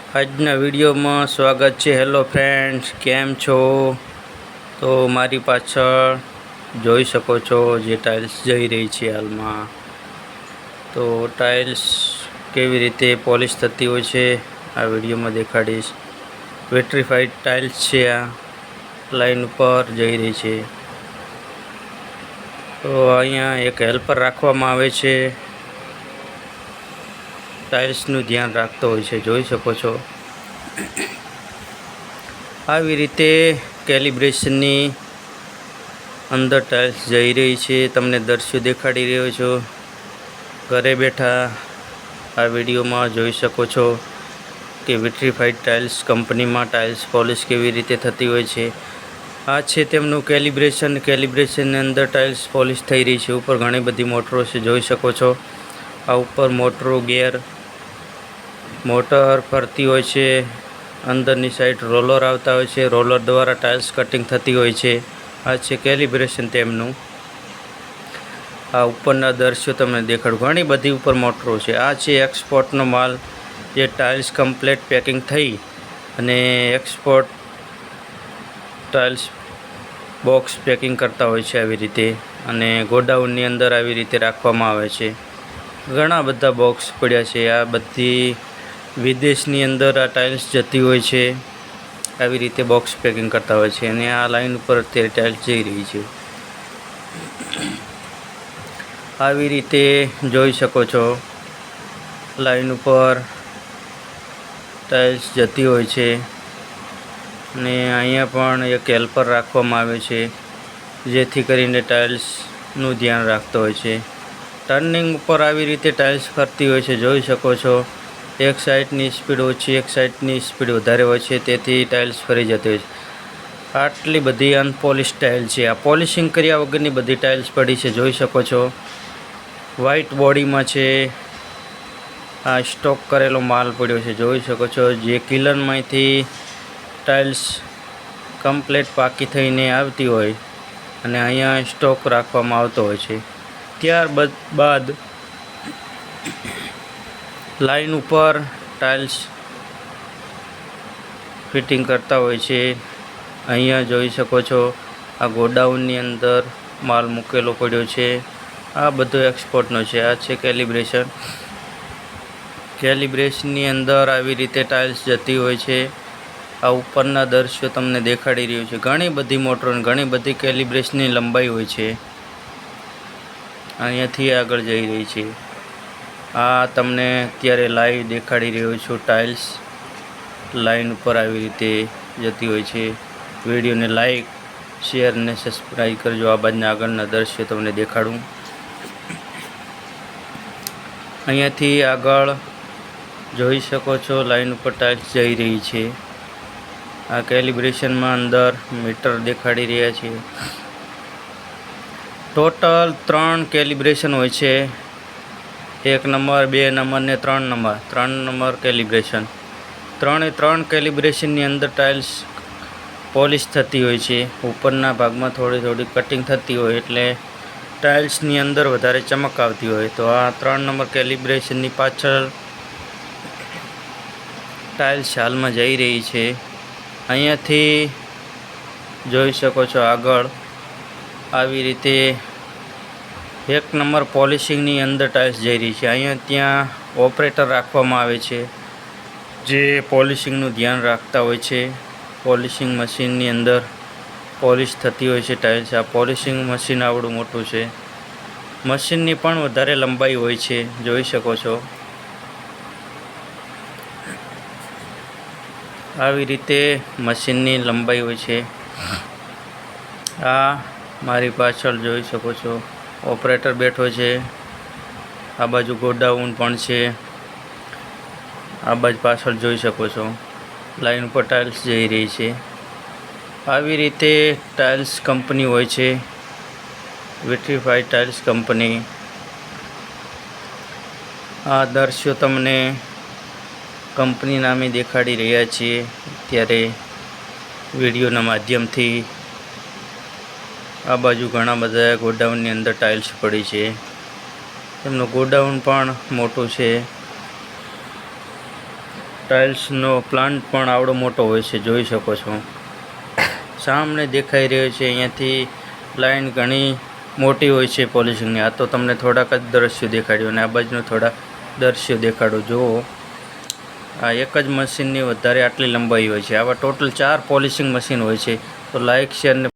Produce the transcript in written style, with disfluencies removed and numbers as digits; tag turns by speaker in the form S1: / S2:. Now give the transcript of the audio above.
S1: આજના વિડીયોમાં સ્વાગત છે। હેલો ફ્રેન્ડ્સ, કેમ છો? તો મારી પાછળ જોઈ શકો છો જે ટાઇલ્સ જઈ રહી છે હાલમાં। તો ટાઇલ્સ કેવી રીતે પોલિશ થતી હોય છે આ વિડીયોમાં દેખાડીશ। વિટ્રીફાઈડ ટાઇલ્સ છે, આ લાઈન ઉપર જઈ રહી છે। તો અહીંયા એક હેલ્પર રાખવામાં આવે છે, ટાઇલ્સનું ધ્યાન રાખતો હોય છે, જોઈ શકો છો। આવી રીતે કેલિબ્રેશનની અંદર ટાઇલ્સ જઈ રહી છે, તમને દૃશ્યો દેખાડી રહ્યો છો। ઘરે બેઠા આ વિડીયોમાં જોઈ શકો છો કે વિટ્રીફાઈડ ટાઇલ્સ કંપનીમાં ટાઇલ્સ પોલિશ કેવી રીતે થતી હોય છે। આ છે તેમનું કેલિબ્રેશનની અંદર ટાઇલ્સ પોલિશ થઈ રહી છે। ઉપર ઘણી બધી મોટરો છે, જોઈ શકો છો। આ ઉપર મોટરો ગેર મોટર ફરતી હોય છે, અંદરની સાઈડ રોલર આવતા હોય છે, રોલર દ્વારા ટાઇલ્સ કટિંગ થતી હોય છે। આ છે કેલિબ્રેશન તેમનું। આ ઉપરના દૃશ્યો તમને દેખાડું, ઘણી બધી ઉપર મોટરો છે। આ છે એક્સપોર્ટનો માલ, જે ટાઇલ્સ કમ્પ્લીટ પેકિંગ થઈ અને એક્સપોર્ટ ટાઇલ્સ બોક્સ પેકિંગ કરતા હોય છે આવી રીતે, અને ગોડાઉનની અંદર આવી રીતે રાખવામાં આવે છે। ઘણા બધા બોક્સ પડ્યા છે, આ બધી વિદેશની અંદર આ ટાઇલ્સ જતી હોય છે, આવી રીતે બોક્સ પેકિંગ કરતા હોય છે। અને આ લાઈન ઉપર અત્યારે ટાઇલ્સ જઈ રહી છે, આવી રીતે જોઈ શકો છો। લાઈન ઉપર ટાઇલ્સ જતી હોય છે, અને અહીંયા પણ એક હેલ્પર રાખવામાં આવે છે, જેથી કરીને ટાઇલ્સનું ધ્યાન રાખતો હોય છે। ટર્નિંગ ઉપર આવી રીતે ટાઇલ્સ ફરતી હોય છે, જોઈ શકો છો। એક સાઈડની સ્પીડ ઓછી, એક સાઈડની સ્પીડ વધારે હોય છે, તેથી ટાઇલ્સ ફરી જતી હોય છે। આટલી બધી અનપોલિશ ટાઇલ છે, આ પોલિશિંગ કર્યા વગરની બધી ટાઇલ્સ પડી છે, જોઈ શકો છો। વ્હાઇટ બોડીમાં છે, આ સ્ટોક કરેલો માલ પડ્યો છે, જોઈ શકો છો। જે કિલનમાંથી ટાઇલ્સ કમ્પ્લીટ પાકી થઈને આવતી હોય અને અહીંયા સ્ટોક રાખવામાં આવતો હોય છે। ત્યારબાદ લાઈન ઉપર ટાઇલ્સ ફિટિંગ કરતા હોય છે। અહીંયા જોઈ શકો છો, આ ગોડાઉનની અંદર માલ મૂકેલો પડ્યો છે, આ બધો એક્સપોર્ટનો છે। આ છે કેલિબ્રેશનની અંદર આવી રીતે ટાઇલ્સ જતી હોય છે। આ ઉપરના દૃશ્યો તમને દેખાડી રહ્યું છે, ઘણી બધી મોટરો, ઘણી બધી કેલિબ્રેશનની લંબાઈ હોય છે, અહીંયાથી આગળ જઈ રહી છે। આ તમને અત્યારે લાઈવ દેખાડી રહ્યો છું, ટાઇલ્સ લાઈન ઉપર આવી રીતે જતી હોય છે। વિડીયોને લાઈક, શેર અને સબસ્ક્રાઈબ કરજો। આ બાજુના આગળના દૃશ્યો તમને દેખાડું, અહીંયાથી આગળ જોઈ શકો છો, લાઈન ઉપર ટાઇલ્સ જઈ રહી છે। આ કેલિબ્રેશનમાં અંદર મીટર દેખાડી રહ્યા છે। ટોટલ 3 કેલિબ્રેશન હોય છે, 1 નંબર, 2 નંબર ને 3 નંબર। 3 નંબર કેલિબ્રેશન, 3 કેલિબ્રેશનની અંદર ટાઇલ્સ પોલિશ થતી હોય છે। ઉપરના ભાગમાં થોડી થોડી કટિંગ થતી હોય એટલે ટાઇલ્સની અંદર વધારે ચમક આવતી હોય। તો આ 3 નંબર કેલિબ્રેશનની પાછળ ટાઇલ્સ હાલમાં જઈ રહી છે। અહીંયાથી જોઈ શકો છો, આગળ આવી રીતે 1 નંબર પોલિશિંગની અંદર ટાઇલ્સ જઈ રહી છે। અહીંયા ત્યાં ઓપરેટર રાખવામાં આવે છે, જે પોલિશિંગનું ધ્યાન રાખતા હોય છે। પોલિશિંગ મશીનની અંદર પોલિશ થતી હોય છે ટાઇલ્સ। આ પોલિશિંગ મશીન આવડું મોટું છે, મશીનની પણ વધારે લંબાઈ હોય છે, જોઈ શકો છો। આવી રીતે મશીનની લંબાઈ હોય છે। આ મારી પાછળ જોઈ શકો છો, ઓપરેટર બેઠો છે। આ બાજુ ગોડાઉન પણ છે, આ બાજુ પાછળ જોઈ શકો છો, લાઈન ઉપર ટાઇલ્સ જઈ રહી છે। આવી રીતે ટાઇલ્સ કંપની હોય છે, વિટ્રીફાઈડ ટાઇલ્સ કંપની। આ દૃશ્યો તમને કંપની નામે દેખાડી રહ્યા છીએ ત્યારે વિડીયોના માધ્યમથી। આ બાજુ ઘણા બધા ગોડાઉનની અંદર ટાઇલ્સ પડી છે, તેમનું ગોડાઉન પણ મોટું છે। ટાઇલ્સનો પ્લાન્ટ પણ આવડો મોટો હોય છે, જોઈ શકો છો. સામે દેખાઈ રહ્યો છે અહીંયાથી લાઈન ઘણી મોટી હોય છે પોલિશિંગની. આ તો તમને થોડાક જ દ્રશ્યો દેખાડ્યું અને આ બાજુનું થોડા દ્રશ્યો દેખાડું. જુઓ, આ એક જ મશીનની વધારે આટલી લંબાઈ હોય છે. આવા ટોટલ 4 પોલિશિંગ મશીન હોય છે. તો લાઇક, શેર ને